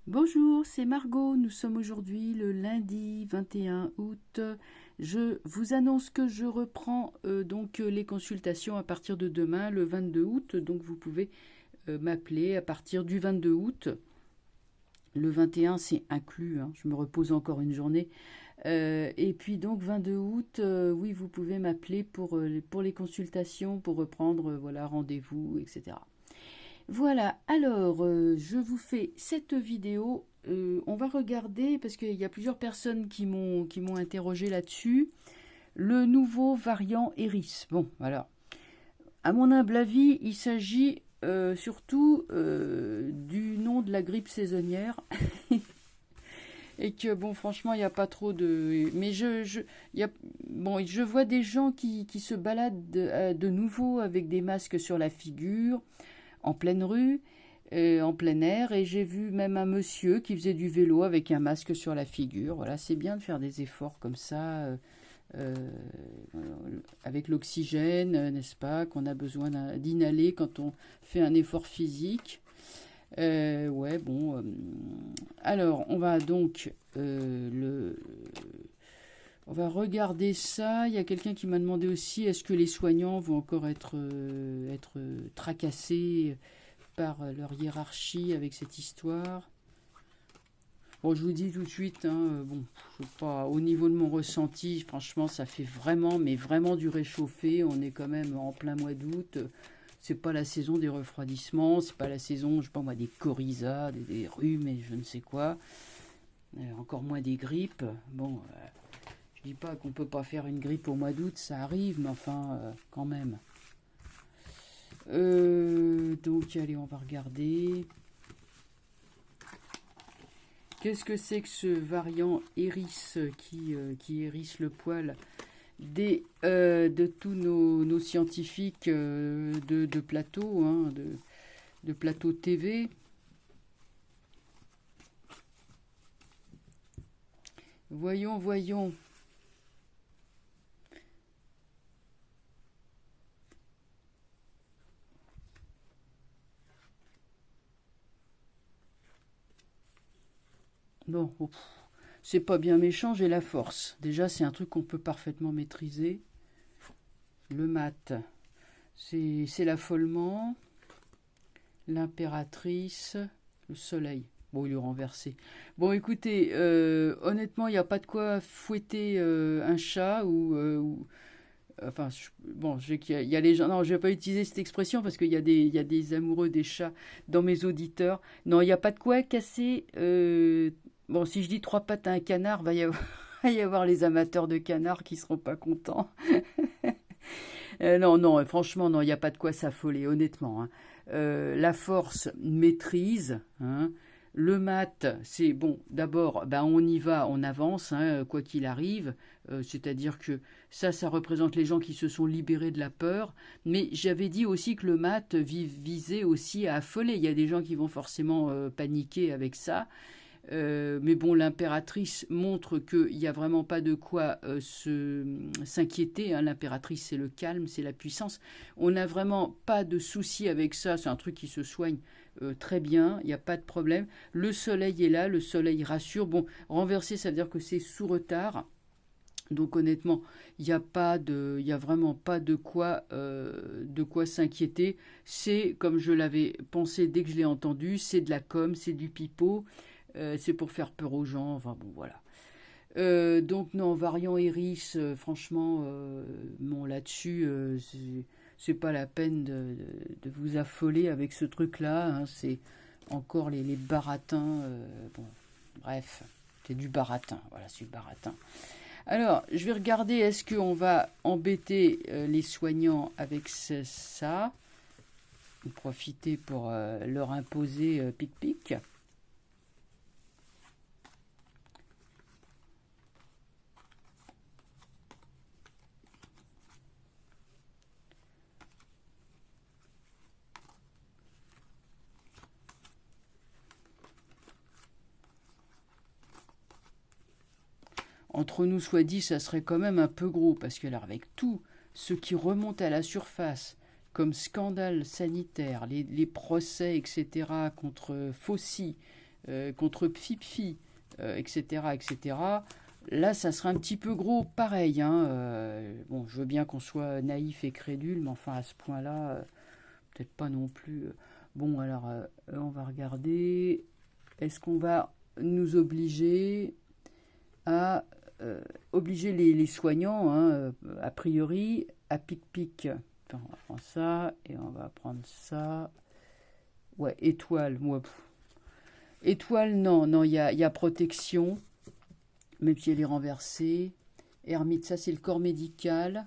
Bonjour, c'est Margot. Nous sommes aujourd'hui le lundi 21 août. Je vous annonce que je reprends les consultations à partir de demain, le 22 août. Donc vous pouvez m'appeler à partir du 22 août. Le 21, c'est inclus, hein. Je me repose encore une journée. Et puis donc 22 août, oui, vous pouvez m'appeler pour les consultations, pour reprendre voilà, rendez-vous, etc. Voilà, alors je vous fais cette vidéo. On va regarder, parce qu'il y a plusieurs personnes qui m'ont interrogé là-dessus, le nouveau variant Eris. Bon, alors, à mon humble avis, il s'agit surtout du nom de la grippe saisonnière. Et que, bon, franchement, il n'y a pas trop de... Mais bon, je vois des gens qui se baladent de nouveau avec des masques sur la figure en pleine rue, en plein air, et j'ai vu même un monsieur qui faisait du vélo avec un masque sur la figure. Voilà, c'est bien de faire des efforts comme ça, euh, avec l'oxygène, n'est-ce pas, qu'on a besoin d'inhaler quand on fait un effort physique. Ouais, bon. Alors, on va donc on va regarder ça. Il y a quelqu'un qui m'a demandé aussi, est-ce que les soignants vont encore être tracassés par leur hiérarchie avec cette histoire? Bon, je vous dis tout de suite, hein, bon, je sais pas, au niveau de mon ressenti, franchement, ça fait vraiment, mais vraiment du réchauffé. On est quand même en plein mois d'août. C'est pas la saison des refroidissements, c'est pas la saison, je sais pas moi, des coryzas, des rhumes et je ne sais quoi. Encore moins des grippes. Bon, je dis pas qu'on peut pas faire une grippe au mois d'août, ça arrive, mais enfin, quand même. Donc, allez, on va regarder. Qu'est-ce que c'est que ce variant Eris qui hérisse le poil de tous nos scientifiques de plateau, hein, de plateau TV? Voyons, voyons. Bon, oh, c'est pas bien méchant, j'ai la force. Déjà, c'est un truc qu'on peut parfaitement maîtriser. Le mat, c'est l'affolement, l'impératrice, le soleil. Bon, il est renversé. Bon, écoutez, honnêtement, il n'y a pas de quoi fouetter un chat enfin, bon, il y a les gens. Non, je vais pas utiliser cette expression parce qu'il y a des amoureux des chats dans mes auditeurs. Non, il n'y a pas de quoi casser. Bon, si je dis trois pattes à un canard, va y avoir les amateurs de canards qui seront pas contents. Non, non, franchement, non, il n'y a pas de quoi s'affoler, honnêtement, hein. La force maîtrise, hein. Le mat, c'est bon, d'abord, ben, on y va, on avance, hein, quoi qu'il arrive. C'est-à-dire que ça représente les gens qui se sont libérés de la peur. Mais j'avais dit aussi que le mat visait aussi à affoler. Il y a des gens qui vont forcément paniquer avec ça. Mais bon, l'impératrice montre qu'il n'y a vraiment pas de quoi s'inquiéter, hein. L'impératrice, c'est le calme, c'est la puissance. On n'a vraiment pas de souci avec ça. C'est un truc qui se soigne très bien. Il n'y a pas de problème. Le soleil est là, le soleil rassure. Bon, renversé, ça veut dire que c'est sous retard. Donc honnêtement, il y a vraiment pas de quoi s'inquiéter. C'est comme je l'avais pensé dès que je l'ai entendu, c'est de la com, c'est du pipeau. C'est pour faire peur aux gens, enfin bon voilà. Donc non, variant Eris, franchement, bon là-dessus, c'est pas la peine de vous affoler avec ce truc-là, hein. C'est encore les baratins, bon, bref, c'est du baratin, voilà, c'est du baratin. Alors, je vais regarder, est-ce qu'on va embêter les soignants avec ça, profiter pour leur imposer pic-pic. Entre nous soit dit, ça serait quand même un peu gros, parce que là, avec tout ce qui remonte à la surface, comme scandale sanitaire, les procès, etc., contre Fauci, contre Pfi-Pfi, etc., etc., là, ça sera un petit peu gros, pareil. Hein, bon, je veux bien qu'on soit naïf et crédule, mais enfin, à ce point-là, peut-être pas non plus. Bon, alors, on va regarder. Est-ce qu'on va nous obliger à obliger les soignants, hein, a priori, à pic-pic. Attends, on va prendre ça et on va prendre ça. Ouais, étoile. Moi, étoile, non, non, il y a protection, même si elle est renversée. Ermite, ça c'est le corps médical.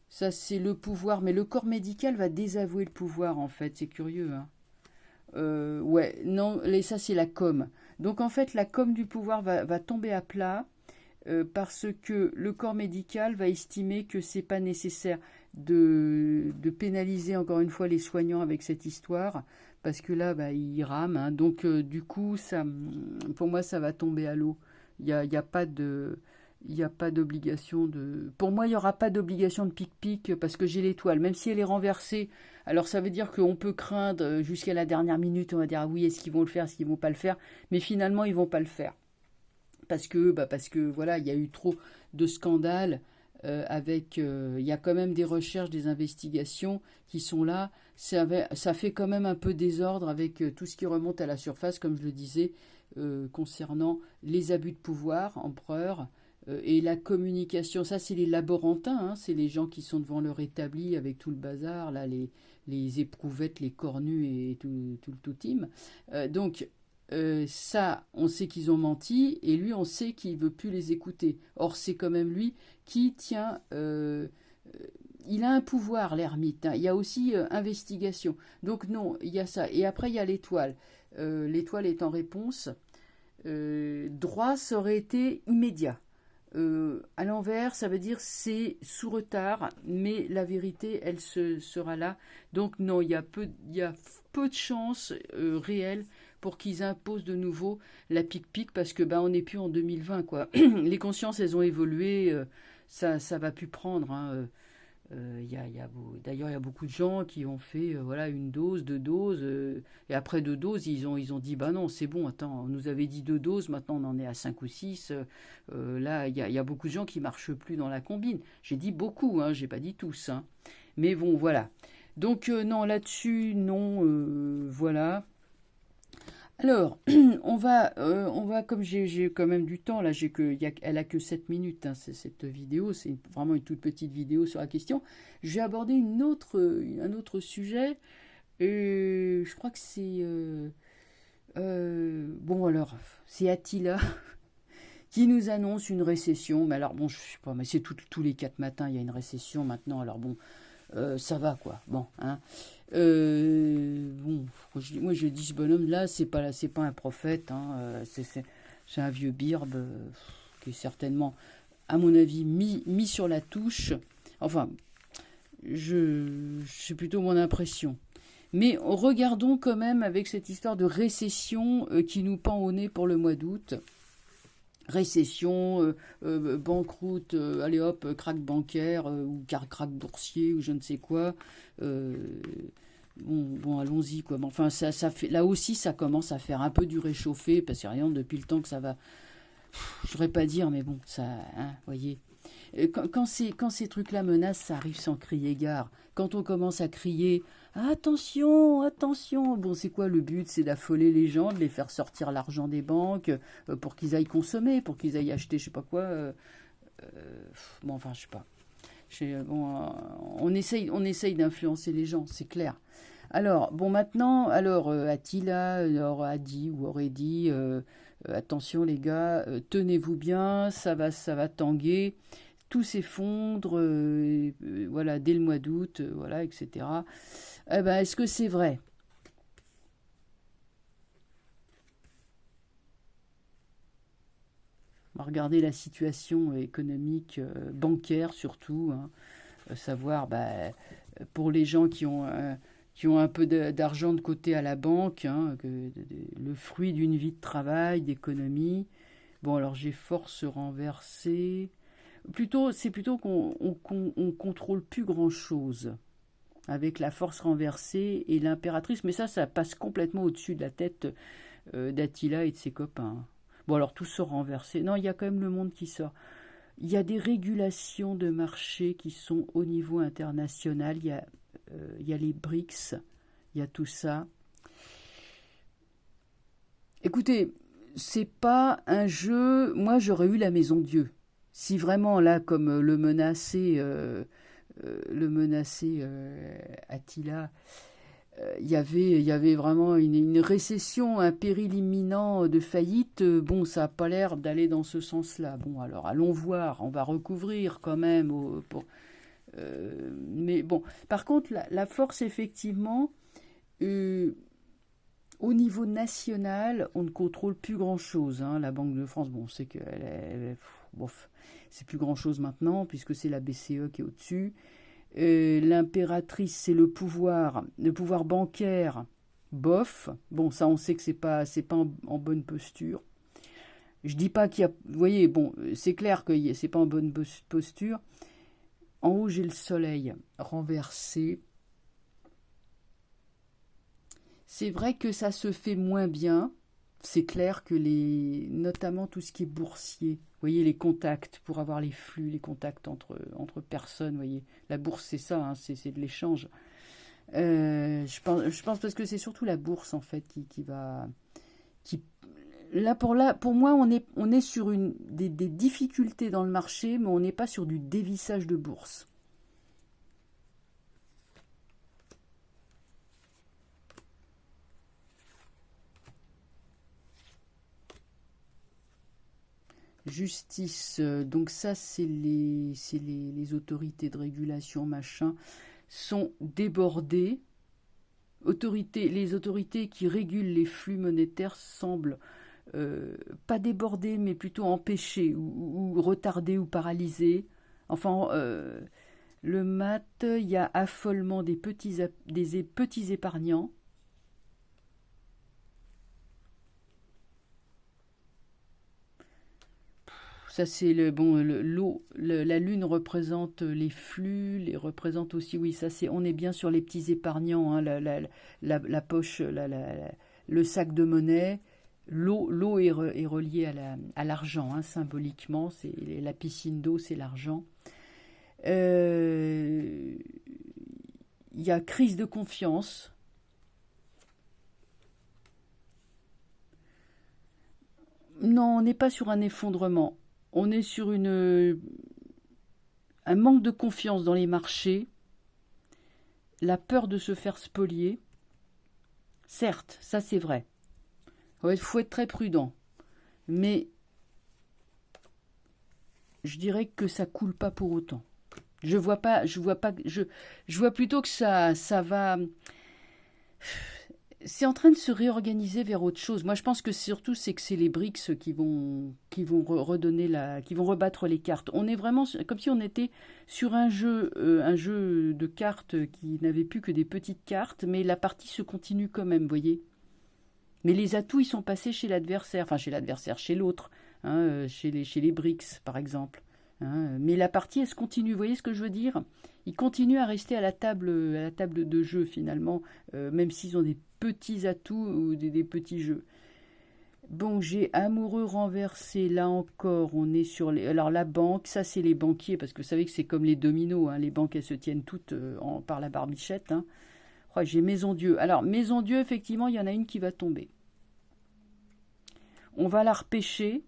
Ça c'est le pouvoir, mais le corps médical va désavouer le pouvoir en fait, c'est curieux. Hein. Ouais, non, ça c'est la com. Donc en fait, la com du pouvoir va tomber à plat parce que le corps médical va estimer que c'est pas nécessaire de pénaliser encore une fois les soignants avec cette histoire, parce que là, bah, ils rament. Hein. Donc du coup, ça, pour moi, ça va tomber à l'eau. Il y a pas de... Il n'y a pas d'obligation de... Pour moi, il n'y aura pas d'obligation de pic-pic parce que j'ai l'étoile. Même si elle est renversée, alors ça veut dire qu'on peut craindre jusqu'à la dernière minute. On va dire, ah oui, est-ce qu'ils vont le faire, est-ce qu'ils ne vont pas le faire. Mais finalement, ils ne vont pas le faire. Parce que voilà, il y a eu trop de scandales avec... il y a quand même des recherches, des investigations qui sont là. Ça fait quand même un peu désordre avec tout ce qui remonte à la surface, comme je le disais, concernant les abus de pouvoir, empereur, et la communication. Ça, c'est les laborantins, hein, c'est les gens qui sont devant leur établi avec tout le bazar, là, les éprouvettes, les cornus et tout le team. Donc, ça, on sait qu'ils ont menti, et lui, on sait qu'il ne veut plus les écouter. Or, c'est quand même lui qui tient... il a un pouvoir, l'ermite. Hein. Il y a aussi investigation. Donc non, il y a ça. Et après, il y a l'étoile. L'étoile est en réponse. Droit, ça aurait été immédiat. À l'envers, ça veut dire c'est sous retard, mais la vérité, elle sera là. Donc non, il y a peu de chances réelles pour qu'ils imposent de nouveau la pic-pic, parce que on n'est plus en 2020, quoi. Les consciences, elles ont évolué, ça va plus prendre. Hein. D'ailleurs, il y a beaucoup de gens qui ont fait voilà, une dose, deux doses, et après deux doses, ils ont dit bah non, c'est bon, attends, on nous avait dit deux doses, maintenant on en est à 5 ou 6. Là, il y a beaucoup de gens qui ne marchent plus dans la combine. J'ai dit beaucoup, hein, j'ai pas dit tous. Hein. Mais bon, voilà. Donc, non, là-dessus, non, voilà. Alors, on va comme j'ai quand même du temps, là, elle a que 7 minutes, hein, cette vidéo, c'est vraiment une toute petite vidéo sur la question. Je vais aborder un autre sujet, je crois que c'est... bon, alors, c'est Attila qui nous annonce une récession, mais alors, bon, je sais pas, mais c'est tous les 4 matins, il y a une récession maintenant, alors bon... ça va quoi. Bon, hein. Bon, moi je dis ce bonhomme là, c'est pas un prophète, hein, c'est un vieux birbe qui est certainement, à mon avis, mis sur la touche. Enfin, c'est plutôt mon impression. Mais regardons quand même avec cette histoire de récession qui nous pend au nez pour le mois d'août. Récession, banqueroute, allez hop, crack bancaire, ou crack boursier, ou je ne sais quoi. Bon, allons-y, quoi. Enfin, ça fait, là aussi, ça commence à faire un peu du réchauffé, parce que rien, depuis le temps que ça va... Je voudrais pas dire, mais bon, ça... Hein, voyez. Quand ces trucs-là menacent, ça arrive sans crier gare. Quand on commence à crier « Attention, attention !» Bon, c'est quoi le but? C'est d'affoler les gens, de les faire sortir l'argent des banques pour qu'ils aillent consommer, pour qu'ils aillent acheter je sais pas quoi. Bon, enfin, je sais pas. On essaye d'influencer les gens, c'est clair. Alors, bon, maintenant, Attila a dit ou aurait dit attention les gars, tenez-vous bien, ça va tanguer. Tout s'effondre, voilà, dès le mois d'août, voilà, etc. Eh ben, est-ce que c'est vrai? On va regarder la situation économique, bancaire surtout, hein, savoir, pour les gens qui ont un peu d'argent de côté à la banque, hein, le fruit d'une vie de travail, d'économie. Bon, alors j'ai force renversée. C'est plutôt qu'on contrôle plus grand-chose avec la force renversée et l'impératrice, mais ça passe complètement au-dessus de la tête d'Attila et de ses copains. Bon, alors tout sort renversé. Non, il y a quand même le monde qui sort. Il y a des régulations de marché qui sont au niveau international. Il y a les BRICS, il y a tout ça. Écoutez, c'est pas un jeu. Moi, j'aurais eu la Maison Dieu. Si vraiment là, comme le menacé Attila, il y avait vraiment une récession, un péril imminent de faillite. Bon, ça n'a pas l'air d'aller dans ce sens-là. Bon, alors allons voir, on va recouvrir quand même. Mais bon, par contre, la force, effectivement, euh, au niveau national, on ne contrôle plus grand-chose. Hein. La Banque de France, bon, on sait bof, c'est plus grand-chose maintenant, puisque c'est la BCE qui est au-dessus. L'impératrice, c'est le pouvoir bancaire, bof. Bon, ça, on sait que c'est pas en bonne posture. Je dis pas qu'il y a, vous voyez, bon, c'est clair que c'est pas en bonne posture. En haut, j'ai le soleil renversé. C'est vrai que ça se fait moins bien. C'est clair que notamment tout ce qui est boursier, vous voyez, les contacts, pour avoir les flux, les contacts entre personnes, vous voyez. La bourse, c'est ça, hein, c'est de l'échange. Je pense parce que c'est surtout la bourse, en fait, qui va... Qui, pour moi, on est sur des difficultés dans le marché, mais on n'est pas sur du dévissage de bourse. Justice, donc ça, c'est les autorités de régulation, machin, sont débordées. Les autorités qui régulent les flux monétaires semblent pas débordées, mais plutôt empêchées ou retardées ou paralysées. Enfin, le mat, il y a affolement des petits épargnants. Ça, c'est l'eau. La lune représente les flux, représente aussi, oui, ça c'est, on est bien sur les petits épargnants, hein, la poche, le sac de monnaie. L'eau est reliée à l'argent, hein, symboliquement. C'est la piscine d'eau, c'est l'argent. Il y a crise de confiance. Non, on n'est pas sur un effondrement. On est sur un manque de confiance dans les marchés, la peur de se faire spolier. Certes, ça c'est vrai. Il faut être très prudent. Mais je dirais que ça coule pas pour autant. Je vois plutôt que ça va. C'est en train de se réorganiser vers autre chose. Moi, je pense que surtout, c'est les BRICS qui vont qui vont rebattre les cartes. On est vraiment comme si on était sur un jeu de cartes qui n'avait plus que des petites cartes, mais la partie se continue quand même, vous voyez. Mais les atouts, ils sont passés chez l'adversaire, chez l'autre, hein, chez les BRICS, par exemple. Hein. Mais la partie, elle se continue, vous voyez ce que je veux dire? Ils continuent à rester à la table de jeu, finalement, même s'ils ont des petits atouts ou des petits jeux. Bon, j'ai amoureux renversé, là encore, on est sur alors la banque, ça c'est les banquiers, parce que vous savez que c'est comme les dominos, hein, les banques elles se tiennent toutes par la barbichette. Hein. Oh, j'ai Maison Dieu. Alors, Maison Dieu, effectivement, il y en a une qui va tomber. On va la repêcher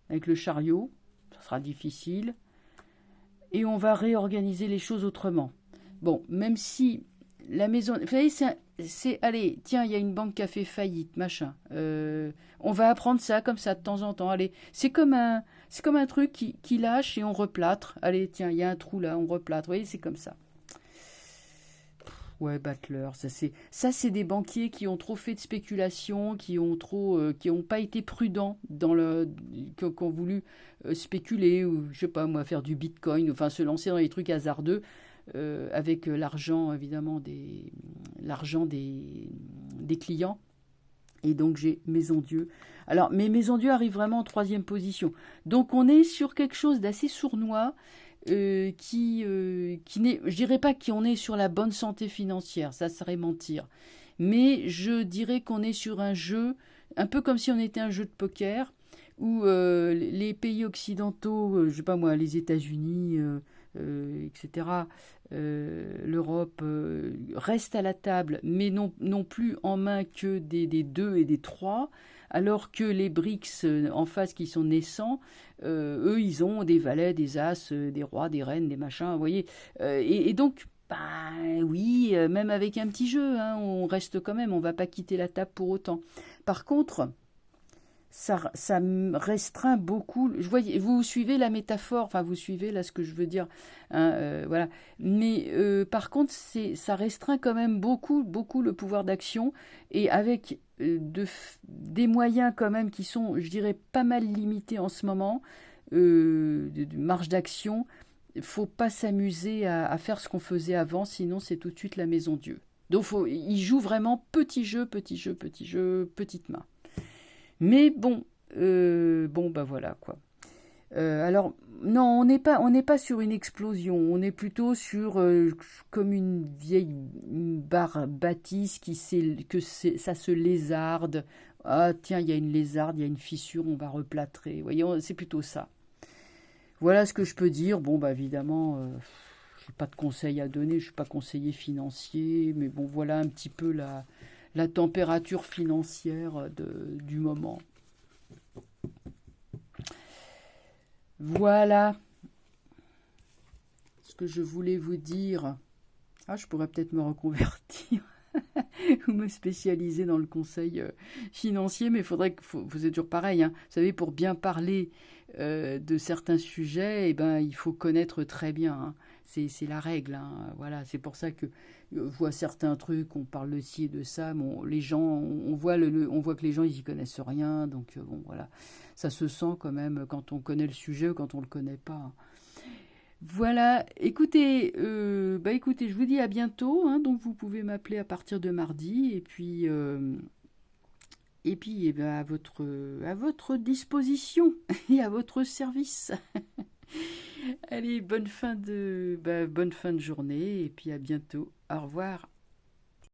avec le chariot, ça sera difficile, et on va réorganiser les choses autrement. Bon, même si la maison... Vous savez, allez, tiens, il y a une banque qui a fait faillite, machin. On va apprendre ça comme ça de temps en temps. Allez, c'est comme un truc qui lâche et on replâtre. Allez, tiens, il y a un trou là, on replâtre. Vous voyez, c'est comme ça. Ouais, Battler, ça c'est des banquiers qui ont trop fait de spéculation, qui ont pas été prudents qui ont voulu spéculer ou je sais pas moi faire du Bitcoin, enfin se lancer dans les trucs hasardeux avec l'argent évidemment des clients. Et donc j'ai Maison Dieu. Alors, mais Maison Dieu arrive vraiment en troisième position. Donc on est sur quelque chose d'assez sournois. Qui n'est, je dirais pas qu'on est sur la bonne santé financière, ça serait mentir, mais je dirais qu'on est sur un jeu un peu comme si on était un jeu de poker, où les pays occidentaux, je sais pas moi, les États-Unis, etc., l'Europe, restent à la table, mais non plus en main que des 2 et des 3, alors que les BRICS en face qui sont naissants, eux, ils ont des valets, des as, des rois, des reines, des machins, vous voyez. Et donc, bah oui, même avec un petit jeu, hein, on reste quand même, on va pas quitter la table pour autant. Par contre, ça me restreint beaucoup. Vous suivez la métaphore, enfin vous suivez là ce que je veux dire, hein, voilà. Mais par contre, ça restreint quand même beaucoup le pouvoir d'action et avec des moyens quand même qui sont, je dirais, pas mal limités en ce moment, de marge d'action. Il faut pas s'amuser à faire ce qu'on faisait avant, sinon c'est tout de suite la maison Dieu. Donc il joue vraiment petit jeu, petite main. Mais bon, bah voilà quoi. Alors non, on n'est pas sur une explosion, on est plutôt sur comme une vieille barre bâtisse ça se lézarde. Ah tiens, il y a une lézarde, il y a une fissure, on va replâtrer. Voyez, c'est plutôt ça. Voilà ce que je peux dire. Bon bah évidemment, je n'ai pas de conseils à donner, je suis pas conseiller financier, mais bon voilà un petit peu la température financière du moment. Voilà ce que je voulais vous dire. Ah, je pourrais peut-être me reconvertir ou me spécialiser dans le conseil financier, mais il faudrait que vous êtes toujours pareil. Hein. Vous savez, pour bien parler de certains sujets, eh ben, il faut connaître très bien. Hein. C'est la règle. Hein. Voilà, c'est pour ça que je vois certains trucs, on parle de ci et de ça. Bon, les gens, on voit que les gens, ils y connaissent rien. Donc, bon, voilà. Ça se sent quand même quand on connaît le sujet ou quand on ne le connaît pas. Voilà, écoutez, écoutez, je vous dis à bientôt. Hein, donc, vous pouvez m'appeler à partir de mardi. Et puis eh ben, à votre disposition et à votre service. Allez, bonne fin de journée et puis à bientôt. Au revoir.